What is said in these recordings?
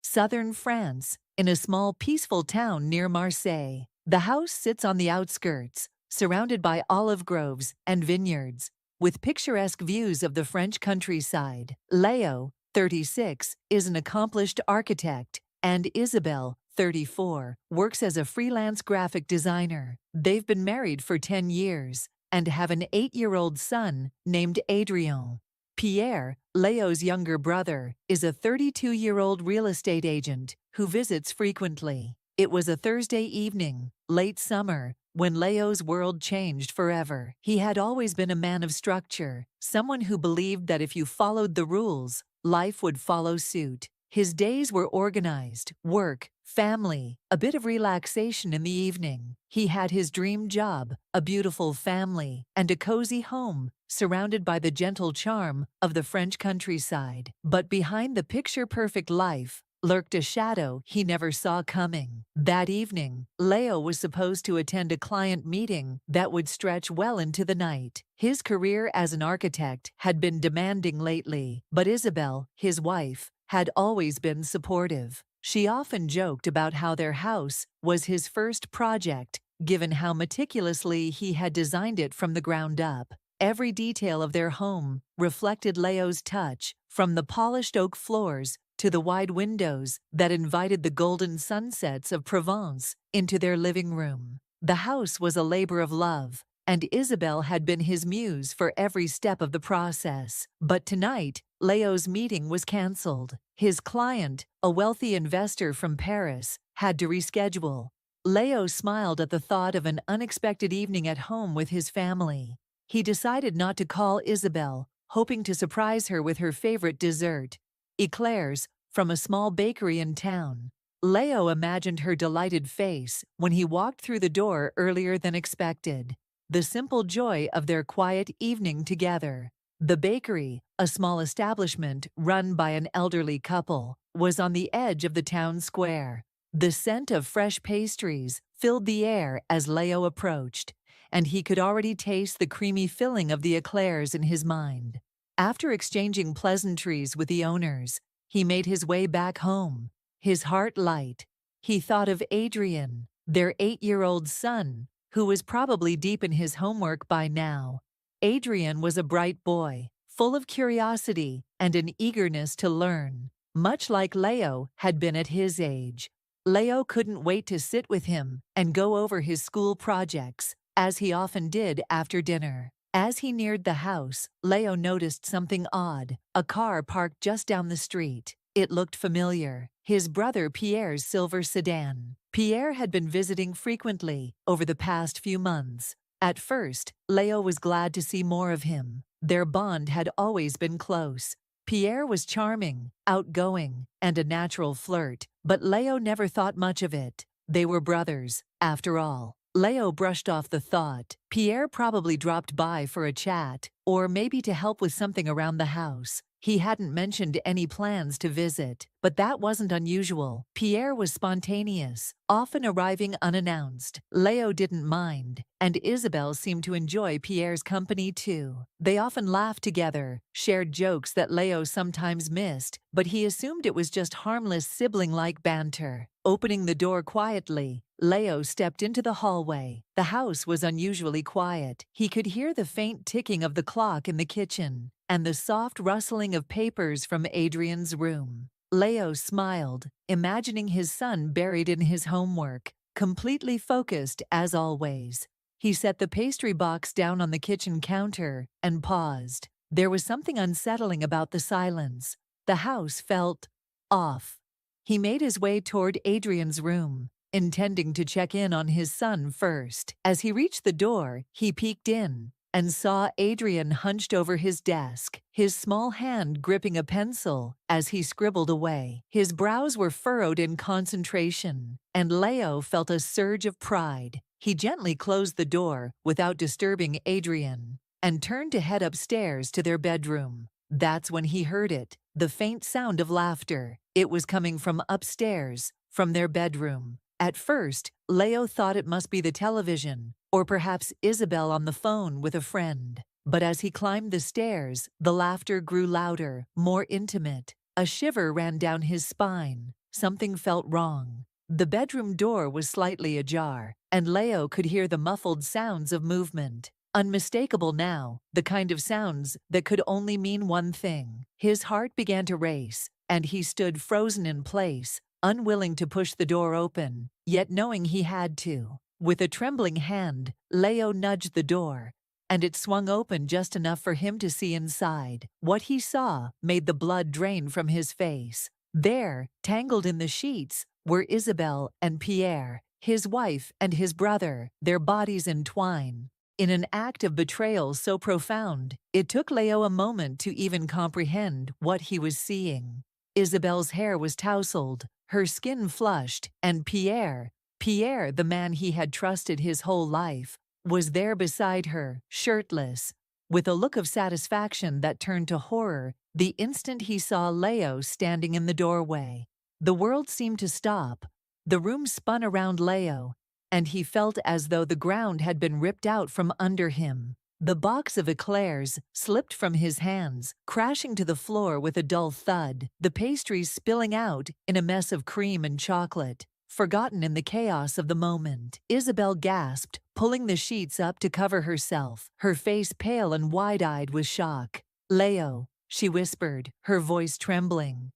southern France, in a small peaceful town near Marseille. The house sits on the outskirts, surrounded by olive groves and vineyards, with picturesque views of the French countryside. Leo, 36, is an accomplished architect, and Isabelle, 34, works as a freelance graphic designer. They've been married for 10 years and have an 8-year-old son named Adrien. Pierre, Leo's younger brother, is a 32-year-old real estate agent who visits frequently. It was a Thursday evening, late summer, when Leo's world changed forever. He had always been a man of structure, someone who believed that if you followed the rules, life would follow suit. His days were organized: work, family, a bit of relaxation in the evening. He had his dream job, a beautiful family, and a cozy home, surrounded by the gentle charm of the French countryside. But behind the picture-perfect life lurked a shadow he never saw coming. That evening, Leo was supposed to attend a client meeting that would stretch well into the night. His career as an architect had been demanding lately, but Isabelle, his wife, had always been supportive. She often joked about how their house was his first project, given how meticulously he had designed it from the ground up. Every detail of their home reflected Leo's touch, from the polished oak floors to the wide windows that invited the golden sunsets of Provence into their living room. The house was a labor of love, and Isabelle had been his muse for every step of the process. But tonight, Leo's meeting was cancelled. His client, a wealthy investor from Paris, had to reschedule. Leo smiled at the thought of an unexpected evening at home with his family. He decided not to call Isabelle, hoping to surprise her with her favorite dessert, eclairs, from a small bakery in town. Leo imagined her delighted face when he walked through the door earlier than expected. The simple joy of their quiet evening together. The bakery, a small establishment run by an elderly couple, was on the edge of the town square. The scent of fresh pastries filled the air as Leo approached, and he could already taste the creamy filling of the eclairs in his mind. After exchanging pleasantries with the owners, he made his way back home, his heart light. He thought of Adrien, their 8-year-old son, who was probably deep in his homework by now. Adrien was a bright boy, full of curiosity and an eagerness to learn, much like Leo had been at his age. Leo couldn't wait to sit with him and go over his school projects, as he often did after dinner. As he neared the house, Leo noticed something odd: a car parked just down the street. It looked familiar: his brother Pierre's silver sedan. Pierre had been visiting frequently over the past few months. At first, Leo was glad to see more of him. Their bond had always been close. Pierre was charming, outgoing, and a natural flirt, but Leo never thought much of it. They were brothers, after all. Leo brushed off the thought. Pierre probably dropped by for a chat, or maybe to help with something around the house. He hadn't mentioned any plans to visit, but that wasn't unusual. Pierre was spontaneous, often arriving unannounced. Leo didn't mind, and Isabelle seemed to enjoy Pierre's company too. They often laughed together, shared jokes that Leo sometimes missed, but he assumed it was just harmless sibling-like banter. Opening the door quietly, Leo stepped into the hallway. The house was unusually quiet. He could hear the faint ticking of the clock in the kitchen and the soft rustling of papers from Adrien's room. Leo smiled, imagining his son buried in his homework, completely focused as always. He set the pastry box down on the kitchen counter and paused. There was something unsettling about the silence. The house felt off. He made his way toward Adrien's room, intending to check in on his son first. As he reached the door, he peeked in and saw Adrien hunched over his desk, his small hand gripping a pencil as he scribbled away. His brows were furrowed in concentration, and Leo felt a surge of pride. He gently closed the door without disturbing Adrien and turned to head upstairs to their bedroom. That's when he heard it, the faint sound of laughter. It was coming from upstairs, from their bedroom. At first, Leo thought it must be the television, or perhaps Isabelle on the phone with a friend. But as he climbed the stairs, the laughter grew louder, more intimate. A shiver ran down his spine. something felt wrong. The bedroom door was slightly ajar, and Leo could hear the muffled sounds of movement. Unmistakable now, the kind of sounds that could only mean one thing. His heart began to race, and he stood frozen in place, unwilling to push the door open, yet knowing he had to. With a trembling hand, Leo nudged the door, and it swung open just enough for him to see inside. What he saw made the blood drain from his face. There, tangled in the sheets, were Isabel and Pierre, his wife and his brother, their bodies entwined. In an act of betrayal so profound, it took Leo a moment to even comprehend what he was seeing. Isabel's hair was tousled, her skin flushed, and Pierre, the man he had trusted his whole life, was there beside her, shirtless, with a look of satisfaction that turned to horror the instant he saw Leo standing in the doorway. The world seemed to stop. The room spun around Leo, and he felt as though the ground had been ripped out from under him. The box of eclairs slipped from his hands, crashing to the floor with a dull thud, the pastries spilling out in a mess of cream and chocolate. Forgotten in the chaos of the moment, Isabel gasped, pulling the sheets up to cover herself, her face pale and wide-eyed with shock. "Leo," she whispered, her voice trembling.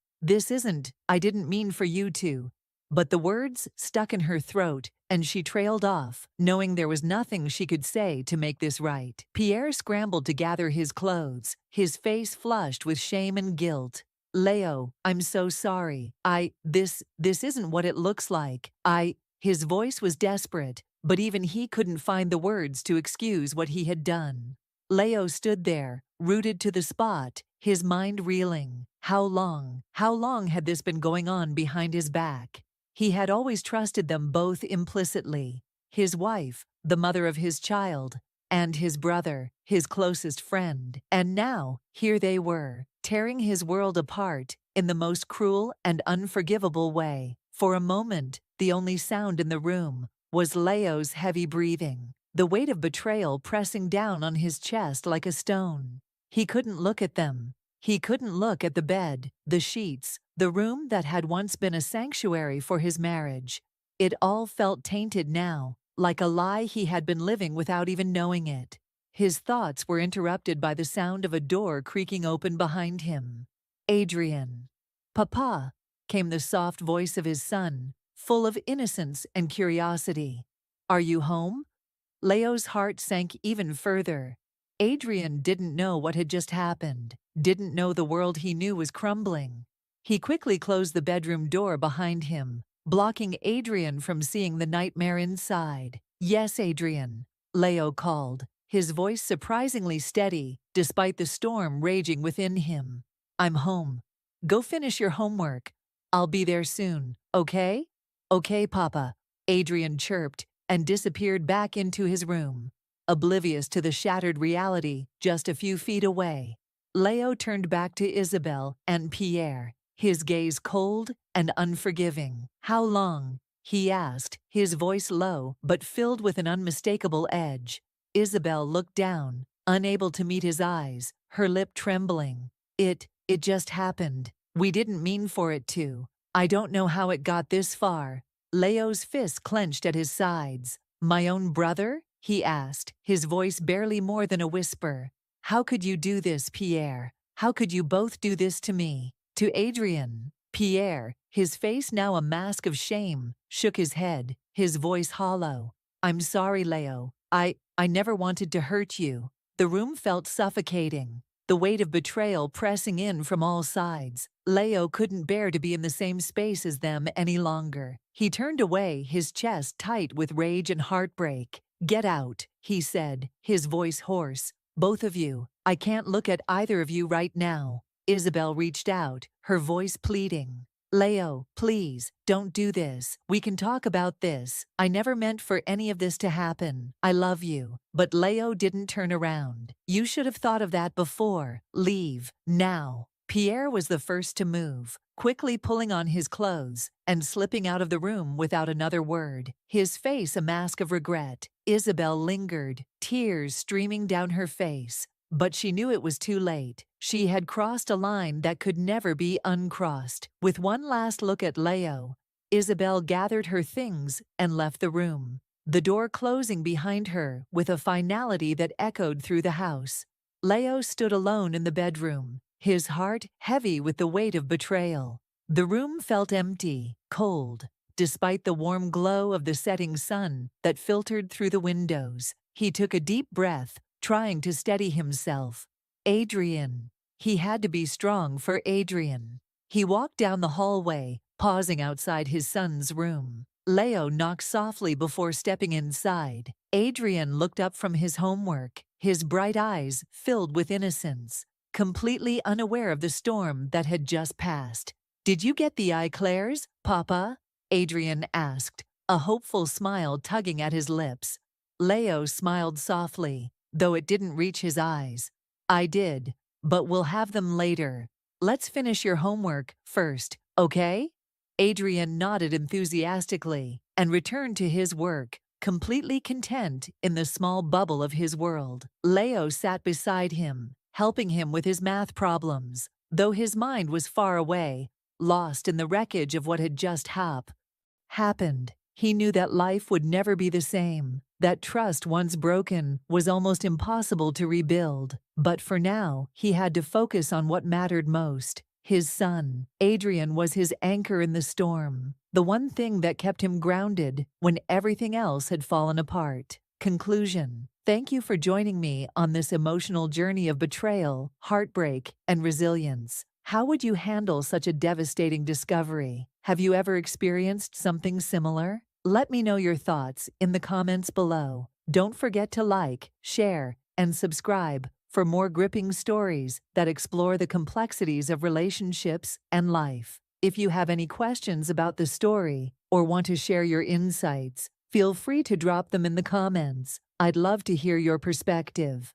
I didn't mean for you to." But the words stuck in her throat, and she trailed off, knowing there was nothing she could say to make this right. Pierre scrambled to gather his clothes, his face flushed with shame and guilt. "Leo, I'm so sorry. This isn't what it looks like. His voice was desperate, but even he couldn't find the words to excuse what he had done. Leo stood there, rooted to the spot, his mind reeling. How long had this been going on behind his back? He had always trusted them both implicitly. His wife, the mother of his child, and his brother, his closest friend. And now, here they were, tearing his world apart in the most cruel and unforgivable way. For a moment, the only sound in the room was Leo's heavy breathing, the weight of betrayal pressing down on his chest like a stone. He couldn't look at them. He couldn't look at the bed, the sheets, the room that had once been a sanctuary for his marriage. It all felt tainted now, like a lie he had been living without even knowing it. His thoughts were interrupted by the sound of a door creaking open behind him. "Adrian." "Papa," came the soft voice of his son, full of innocence and curiosity. "Are you home?" Leo's heart sank even further. Adrian didn't know what had just happened, didn't know the world he knew was crumbling. He quickly closed the bedroom door behind him, blocking Adrian from seeing the nightmare inside. "Yes, Adrian," Leo called, his voice surprisingly steady despite the storm raging within him. "I'm home. Go finish your homework. I'll be there soon, okay?" "Okay, Papa," Adrian chirped and disappeared back into his room, oblivious to the shattered reality just a few feet away. Leo turned back to Isabel and Pierre, his gaze cold and unforgiving. "How long?" he asked, his voice low but filled with an unmistakable edge. Isabel looked down, unable to meet his eyes, her lip trembling. It just happened. We didn't mean for it to. I don't know how it got this far." Leo's fists clenched at his sides. "My own brother?" he asked, his voice barely more than a whisper. "How could you do this, Pierre? How could you both do this to me? To Adrian?" Pierre, his face now a mask of shame, shook his head, his voice hollow. "I'm sorry, Leo. I never wanted to hurt you." The room felt suffocating, the weight of betrayal pressing in from all sides. Leo couldn't bear to be in the same space as them any longer. He turned away, his chest tight with rage and heartbreak. "Get out," he said, his voice hoarse. "Both of you. I can't look at either of you right now." Isabel reached out, her voice pleading. "Leo, please, don't do this. We can talk about this. I never meant for any of this to happen. I love you." But Leo didn't turn around. "You should have thought of that before. Leave, now." Pierre was the first to move, quickly pulling on his clothes and slipping out of the room without another word, his face a mask of regret. Isabel lingered, tears streaming down her face, but she knew it was too late. She had crossed a line that could never be uncrossed. With one last look at Leo, Isabel gathered her things and left the room, the door closing behind her with a finality that echoed through the house. Leo stood alone in the bedroom, his heart heavy with the weight of betrayal. The room felt empty, cold, despite the warm glow of the setting sun that filtered through the windows. He took a deep breath, trying to steady himself. Adrian. He had to be strong for Adrian. He walked down the hallway, pausing outside his son's room. Leo knocked softly before stepping inside. Adrian looked up from his homework, his bright eyes filled with innocence, completely unaware of the storm that had just passed. "Did you get the eclairs, Papa?" Adrian asked, a hopeful smile tugging at his lips. Leo smiled softly, though it didn't reach his eyes. "I did, but we'll have them later. Let's finish your homework first, okay?" Adrian nodded enthusiastically and returned to his work, completely content in the small bubble of his world. Leo sat beside him, helping him with his math problems, though his mind was far away, lost in the wreckage of what had just happened. He knew that life would never be the same, that trust once broken was almost impossible to rebuild. But for now, he had to focus on what mattered most. His son. Adrian was his anchor in the storm, the one thing that kept him grounded when everything else had fallen apart. Conclusion. Thank you for joining me on this emotional journey of betrayal, heartbreak, and resilience. How would you handle such a devastating discovery? Have you ever experienced something similar? Let me know your thoughts in the comments below. Don't forget to like, share, and subscribe for more gripping stories that explore the complexities of relationships and life. If you have any questions about the story or want to share your insights, feel free to drop them in the comments. I'd love to hear your perspective.